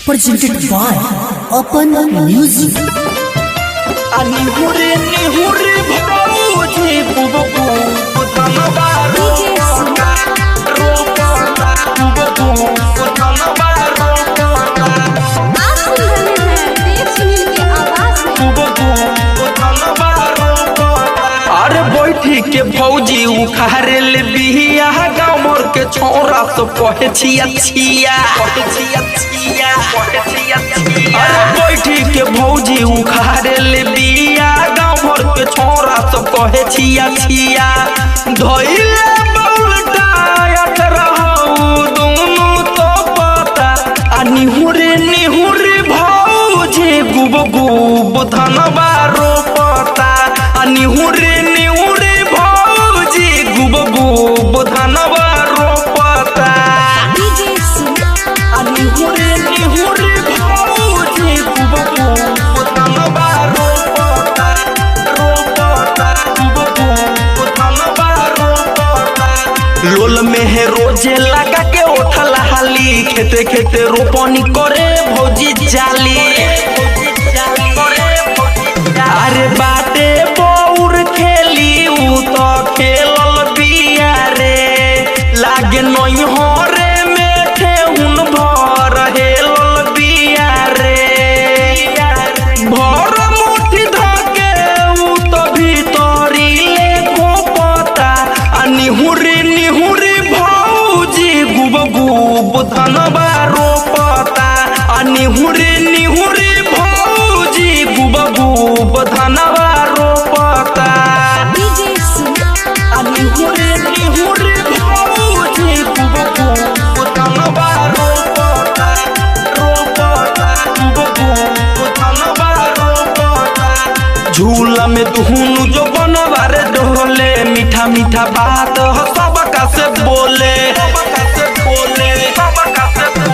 presented by Open Music. निहुरे निहुरे भौजी बुबू पुतनवा रोका रोका बुबू पुतनवा रोका। आप सुन रहे हैं देव सुनील की आवाज में। बुबू पुतनवा रोका। अरे बैठी के भौजी उखारे ले बिया गाँव मोर के छोरा तो कहे छिया छिया कहे छिया छिया कहे छिया छिया। अरे बैठी के भौजी उखारे ले बिया गाँव भर के छोरा तो कहे छिया छिया। धोइले बउलटायत रहू दुनु तो पता आ निहुरे निहुरे भौजी गुब गुब धनवा रोपता आ निहुरे निहुरे भौजी गुब गुब धनवा रोपता। आ निहुरे निहुरे भौजी गुब गुब धनवा रोपता रोपता गुब गुब धनवा रोपता। लोल में है रोजे लगा के उठल हाली खेते खेते रोपनी करे भौजी जाली। अरे बाटे बौर खेली उ तो खेलल बिया रे लागे नई हरे में ठेहुन भर हेलल बिया रे। भर मुट्ठी धके उ तो भीतरी ले गोपता आ निहुरे निहुरे भौजी गुब गुब धनवा रोपता आ निहुरे निहुरे भौजी गुब गुब धनवा रोपता। आ निहुरे निहुरे भौजी गुब गुब धनवा रोपता रोपता गुब गुब धनवा रोपता। झूला में दुहुनु जो बनवा रे डोले मीठा मीठा बात सबका से बोले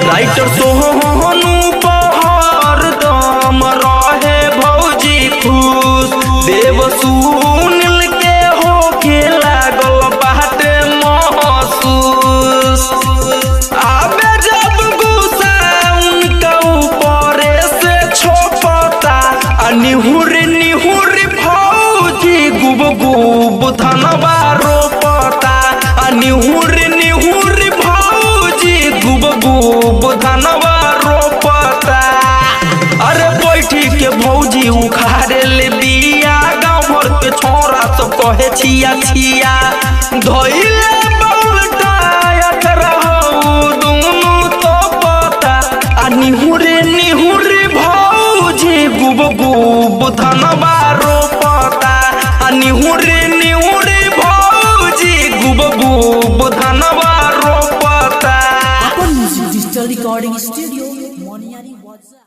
राइटर सोहनु पहर दम रहे भौजी खुश देव सुनील के होके लागल बाटे महसूस। आबे जब गुस्सा उनका ऊपरे से छोपता आ निहुरे निहुरे भौजी गुब गुब धनवा रोपता आ निहुरे निहुरे भौजी गुब गुब धनवा रोपता। अरे बैठी के भौजी उखाड़े ले बिया गाँव भर के छोरा सब कहे छिया छिया। धोइले बउलटायत रहू दुनु तो पता आ निहुरे निहुरे भौजी गुब गुब धनवा रोपता आ निहुरे निहुरे भौजी गुब गुब धनवा रोपता। Open Music Digital Recording Studio, Moniari WhatsApp.